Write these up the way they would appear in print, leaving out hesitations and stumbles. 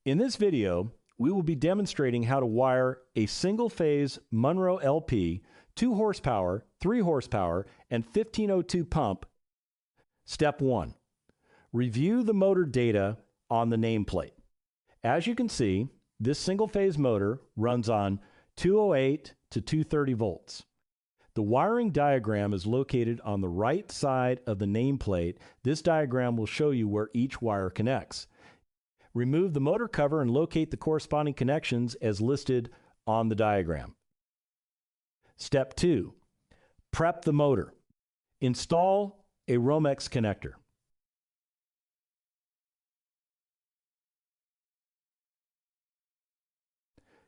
In this video, we will be demonstrating how to wire a single-phase Munro LP 2 horsepower, 3 horsepower, and 1502 pump. Step 1. Review the motor data on the nameplate. As you can see, this single-phase motor runs on 208 to 230 volts. The wiring diagram is located on the right side of the nameplate. This diagram will show you where each wire connects. Remove the motor cover and locate the corresponding connections as listed on the diagram. Step 2. Prep the motor. Install a Romex connector.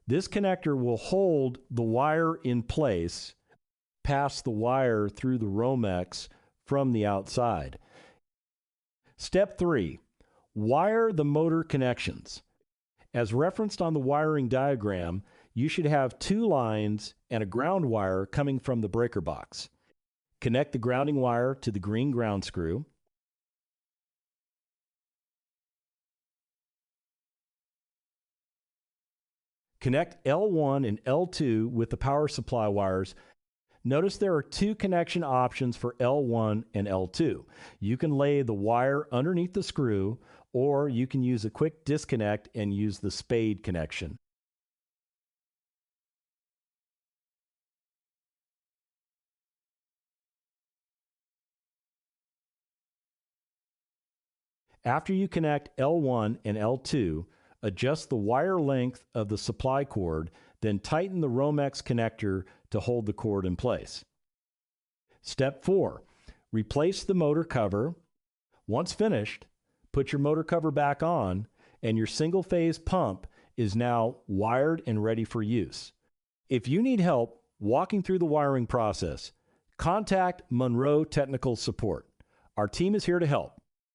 This connector will hold the wire in place, pass the wire through the Romex from the outside. Step 3. Wire the motor connections. As referenced on the wiring diagram, you should have 2 lines and a ground wire coming from the breaker box. Connect the grounding wire to the green ground screw. Connect L1 and L2 with the power supply wires. Notice there are 2 connection options for L1 and L2. You can lay the wire underneath the screw, or you can use a quick disconnect and use the spade connection. After you connect L1 and L2, adjust the wire length of the supply cord, then tighten the Romex connector to hold the cord in place. Step 4. Replace the motor cover. Once finished, put your motor cover back on, and your single-phase pump is now wired and ready for use. If you need help walking through the wiring process, contact Munro Technical Support. Our team is here to help.